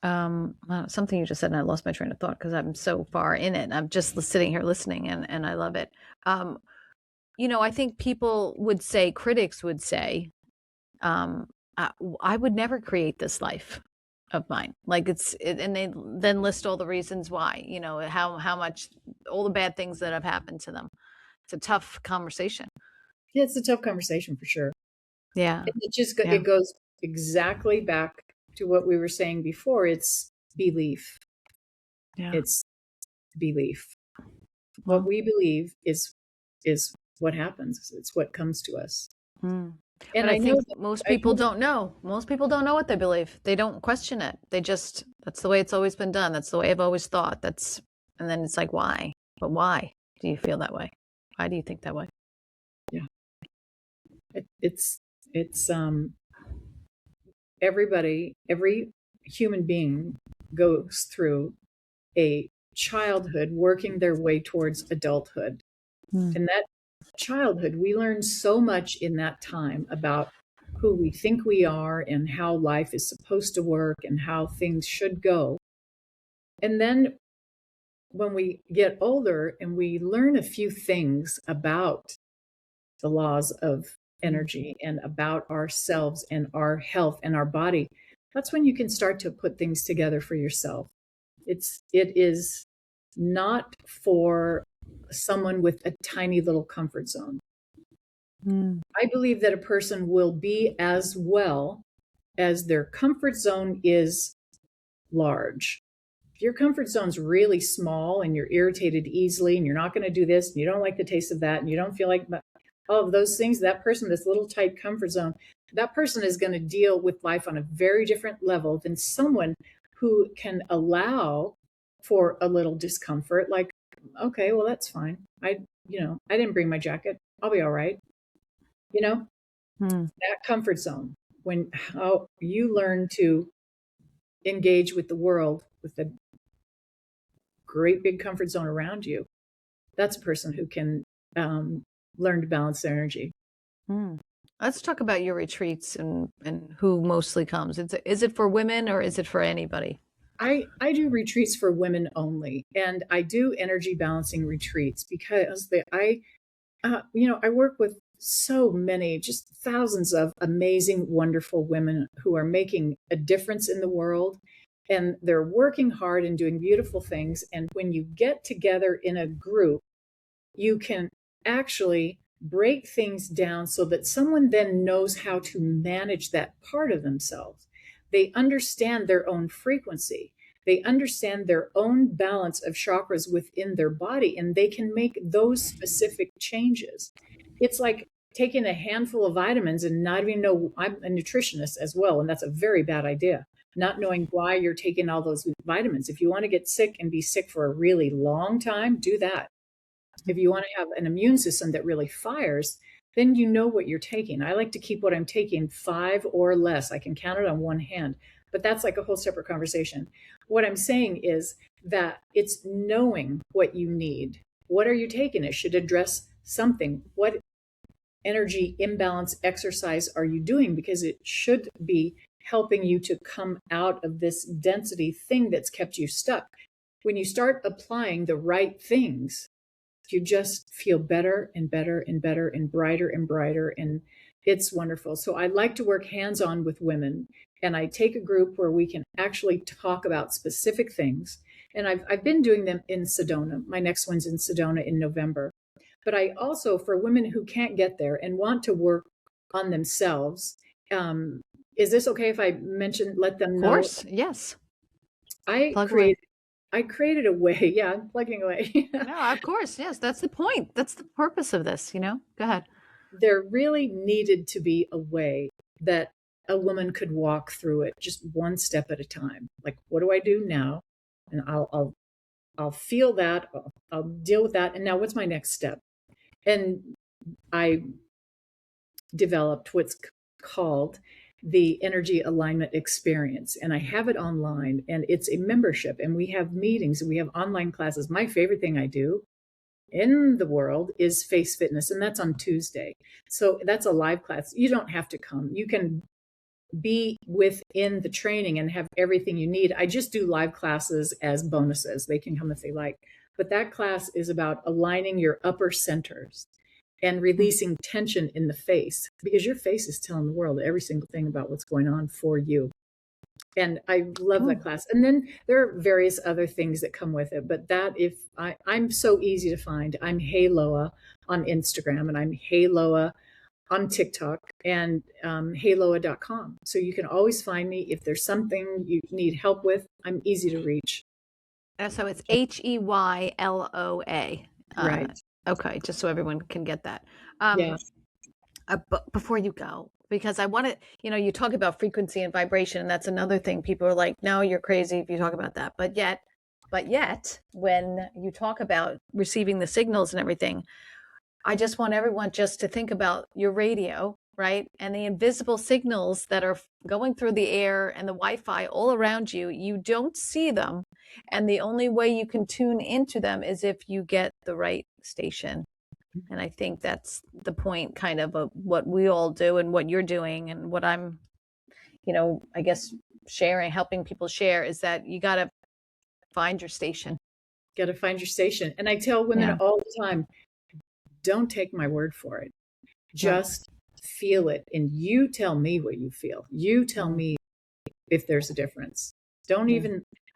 something you just said, and I lost my train of thought because I'm so far in it. I'm just sitting here listening, and I love it. I think people would say, critics would say, I would never create this life of mine. Like and they then list all the reasons why. How much all the bad things that have happened to them. It's a tough conversation. Yeah, it's a tough conversation for sure. Yeah. It goes exactly back to what we were saying before. It's belief. Yeah. It's belief. Well, What we believe is what happens. It's what comes to us. and And I think that, most people don't know. Most people don't know what they believe. They don't question it. They just, that's the way it's always been done. That's the way I've always thought. And then it's like, why? But why do you feel that way? Why do you think that way? Yeah. It's every human being goes through a childhood working their way towards adulthood. And that childhood, we learn so much in that time about who we think we are and how life is supposed to work and how things should go. And then when we get older and we learn a few things about the laws of energy and about ourselves and our health and our body, that's when you can start to put things together for yourself. It is not for someone with a tiny little comfort zone. I believe that a person will be as well as their comfort zone is large. If your comfort zone's really small and you're irritated easily and you're not going to do this and you don't like the taste of that and you don't feel like all of those things, that person, this little tight comfort zone, that person is going to deal with life on a very different level than someone who can allow for a little discomfort. Like, okay, well, that's fine. I didn't bring my jacket. I'll be all right. That comfort zone, when how you learn to engage with the world with a great big comfort zone around you, that's a person who can learn to balance their energy. Let's talk about your retreats and who mostly comes. Is it for women or is it for anybody? I do retreats for women only, and I do energy balancing retreats because I work with so many, just thousands of amazing, wonderful women who are making a difference in the world, and they're working hard and doing beautiful things. And when you get together in a group, you can actually break things down so that someone then knows how to manage that part of themselves. They understand their own frequency. They understand their own balance of chakras within their body, and they can make those specific changes. It's like taking a handful of vitamins and not even know. I'm a nutritionist as well, and that's a very bad idea. Not knowing why you're taking all those vitamins. If you want to get sick and be sick for a really long time, do that. If you want to have an immune system that really fires, then you know what you're taking. I like to keep what I'm taking 5 or less. I can count it on one hand, but that's like a whole separate conversation. What I'm saying is that it's knowing what you need. What are you taking? It should address something. What energy imbalance exercise are you doing? Because it should be helping you to come out of this density thing that's kept you stuck. When you start applying the right things, you just feel better and better and better and brighter and brighter. And it's wonderful. So I like to work hands-on with women, and I take a group where we can actually talk about specific things. And I've been doing them in Sedona. My next one's in Sedona in November. But I also, for women who can't get there and want to work on themselves, is this okay if I let them know? Of course, yes. I created a way. Yeah, I'm plugging away. No, of course, yes. That's the point. That's the purpose of this, Go ahead. There really needed to be a way that a woman could walk through it just one step at a time. Like, what do I do now? And I'll feel that. I'll deal with that. And now what's my next step? And I developed what's called the Energy Alignment Experience. And I have it online, and it's a membership, and we have meetings, and we have online classes. My favorite thing I do in the world is Face Fitness, and that's on Tuesday. So that's a live class. You don't have to come. You can be within the training and have everything you need. I just do live classes as bonuses. They can come if they like. But that class is about aligning your upper centers and releasing tension in the face, because your face is telling the world every single thing about what's going on for you. And I love that class. And then there are various other things that come with it. But I'm so easy to find. I'm Hey Loa on Instagram, and I'm Hey Loa on TikTok, and heyloa.com. So you can always find me. If there's something you need help with, I'm easy to reach. So it's HEYLOA. Right. Okay, just so everyone can get that. Yes. But before you go, because I want to, you talk about frequency and vibration, and that's another thing. People are like, no, you're crazy if you talk about that. But yet, when you talk about receiving the signals and everything, I just want everyone just to think about your radio, right? And the invisible signals that are going through the air and the Wi-Fi all around you. You don't see them. And the only way you can tune into them is if you get the right station. And I think that's the point kind of what we all do and what you're doing and what I'm, I guess helping people share is that you got to find your station. Got to find your station. And I tell women all the time, don't take my word for it. Just feel it. And you tell me what you feel. You tell me if there's a difference.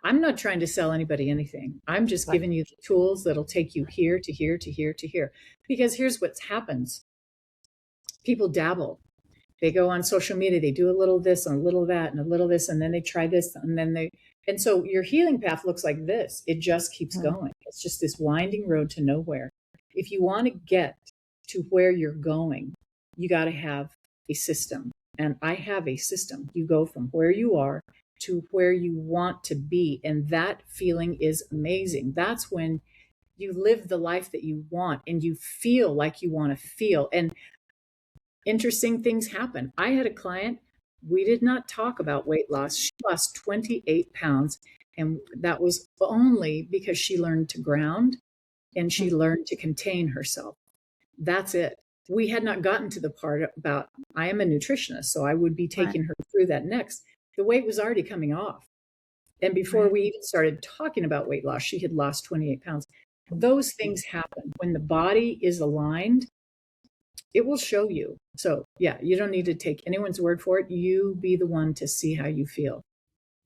I'm not trying to sell anybody anything. I'm just giving you the tools that'll take you here to here to here to here. Because here's what happens. People dabble. They go on social media. They do a little this and a little that and a little this, and then they try this, and so your healing path looks like this. It just keeps going. It's just this winding road to nowhere. If you want to get to where you're going, you got to have a system. And I have a system. You go from where you are to where you want to be. And that feeling is amazing. That's when you live the life that you want and you feel like you want to feel. And interesting things happen. I had a client, we did not talk about weight loss. She lost 28 pounds. And that was only because she learned to ground and she learned to contain herself. That's it. We had not gotten to the part about, I am a nutritionist, so I would be taking her through that next. The weight was already coming off. And before we even started talking about weight loss, she had lost 28 pounds. Those things happen. When the body is aligned, it will show you. So yeah, you don't need to take anyone's word for it. You be the one to see how you feel.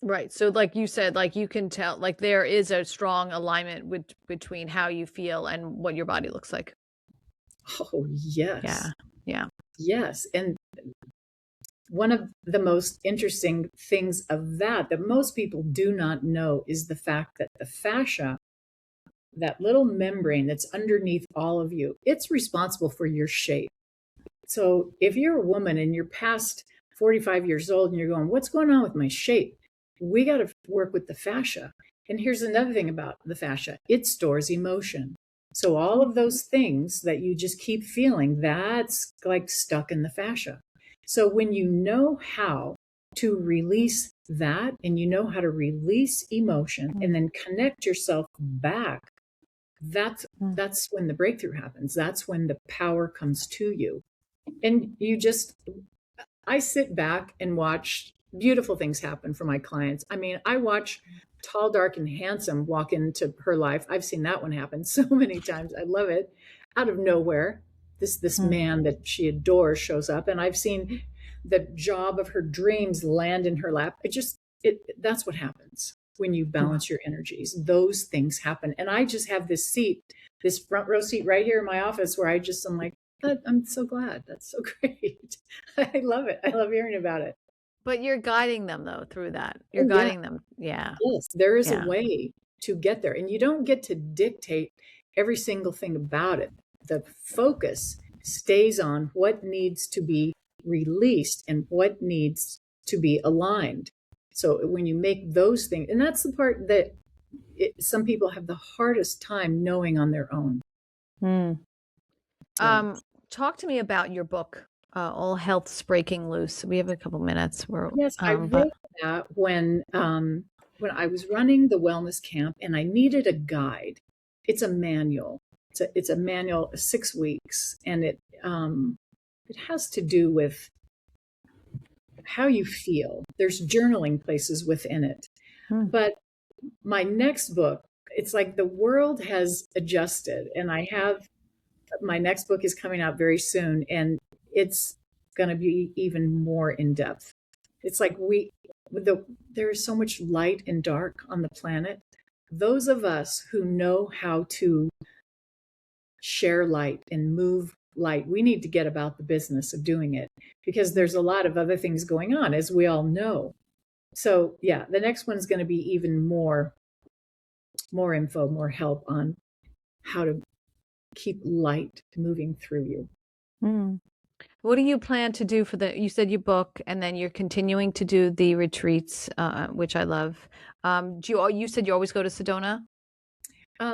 Right. So like you said, like you can tell, like there is a strong alignment between how you feel and what your body looks like. Oh, yes. Yeah. Yeah. Yes. And one of the most interesting things of that most people do not know is the fact that the fascia, that little membrane that's underneath all of you, it's responsible for your shape. So if you're a woman and you're past 45 years old and you're going, what's going on with my shape? We got to work with the fascia. And here's another thing about the fascia. It stores emotion. So all of those things that you just keep feeling, that's like stuck in the fascia. So when you know how to release that and you know how to release emotion and then connect yourself back, that's when the breakthrough happens. That's when the power comes to you. And I sit back and watch beautiful things happen for my clients. I mean, I watch tall, dark, and handsome walk into her life. I've seen that one happen so many times. I love it. Out of nowhere, this man that she adores shows up, and I've seen the job of her dreams land in her lap. That's what happens when you balance your energies. Those things happen. And I just have this seat, this front row seat right here in my office where I'm like, I'm so glad. That's so great. I love it. I love hearing about it. But you're guiding them though through that. You're guiding them. Yeah. Yes, there is a way to get there. And you don't get to dictate every single thing about it. The focus stays on what needs to be released and what needs to be aligned. So when you make those things, and that's the part that some people have the hardest time knowing on their own. Talk to me about your book, All Health's Breaking Loose. We have a couple minutes. Yes, I wrote that when I was running the wellness camp and I needed a guide. It's a manual. It's a manual, 6 weeks, and it has to do with how you feel. There's journaling places within it. But my next book, it's like the world has adjusted, and my next book is coming out very soon, and it's going to be even more in depth. It's like there is so much light and dark on the planet. Those of us who know how to share light and move light, we need to get about the business of doing it, because there's a lot of other things going on, as we all know. So yeah, the next one's going to be even more info, more help on how to keep light moving through you. What do you plan to do you said you book, and then you're continuing to do the retreats, which I love. You said you always go to Sedona?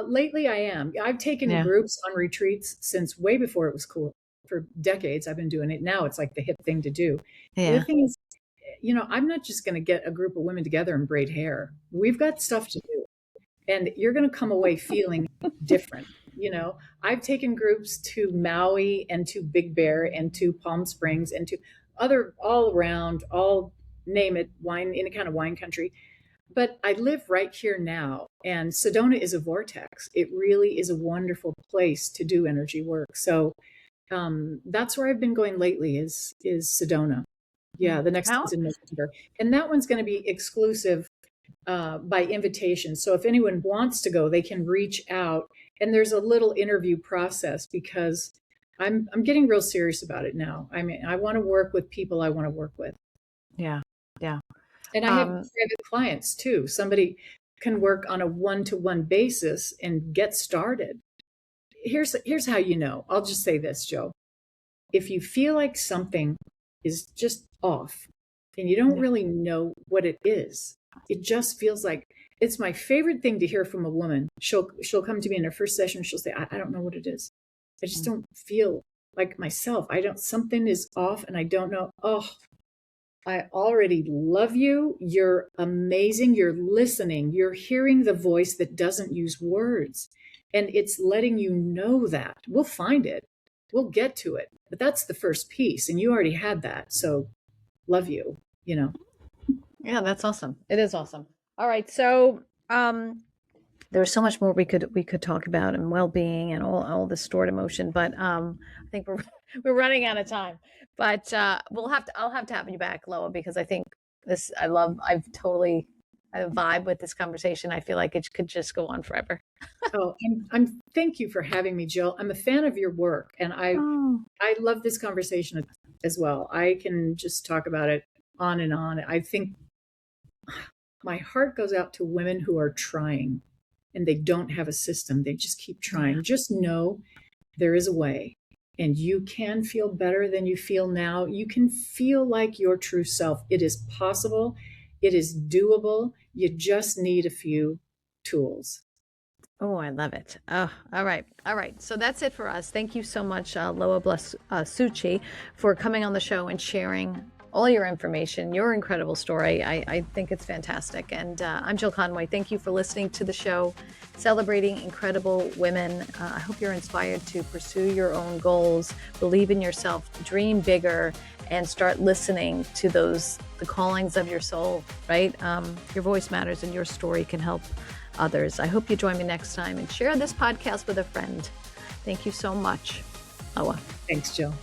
Lately I am. I've taken groups on retreats since way before it was cool. For decades I've been doing it. Now it's like the hip thing to do. The thing is, I'm not just going to get a group of women together and braid hair. We've got stuff to do. And you're going to come away feeling different. I've taken groups to Maui and to Big Bear and to Palm Springs and to other all around, all name it, wine, any kind of wine country. But I live right here now, and Sedona is a vortex. It really is a wonderful place to do energy work. So that's where I've been going lately is Sedona. Yeah, the next one's in November. And that one's going to be exclusive by invitation. So if anyone wants to go, they can reach out. And there's a little interview process, because I'm getting real serious about it now. I mean, I want to work with people I want to work with. Yeah. And I have private clients too. Somebody can work on a one-to-one basis and get started. Here's how you know. I'll just say this, Joe. If you feel like something is just off and you don't really know what it is, it just feels like, it's my favorite thing to hear from a woman. She'll come to me in her first session. She'll say, I don't know what it is. I just don't feel like myself. Something is off and I don't know. Oh, I already love you. You're amazing. You're listening. You're hearing the voice that doesn't use words. And it's letting you know that. We'll find it. We'll get to it. But that's the first piece. And you already had that. So love you, Yeah, that's awesome. It is awesome. All right. So there's so much more we could talk about, and well-being and all the stored emotion, but I think we're running out of time. But I'll have to have you back, Loa, because I think I vibe with this conversation. I feel like it could just go on forever. Thank you for having me, Jill. I'm a fan of your work, and I love this conversation as well. I can just talk about it on and on. I think my heart goes out to women who are trying and they don't have a system. They just keep trying. Just know there is a way, and you can feel better than you feel now. You can feel like your true self. It is possible. It is doable. You just need a few tools. Oh, I love it. Oh, all right. So that's it for us. Thank you so much, Loa Blasucci, for coming on the show and sharing all your information, your incredible story. I think it's fantastic. And I'm Jill Conway. Thank you for listening to the show, celebrating incredible women. I hope you're inspired to pursue your own goals, believe in yourself, dream bigger, and start listening to the callings of your soul, right? Your voice matters and your story can help others. I hope you join me next time and share this podcast with a friend. Thank you so much, Loa. Thanks, Jill.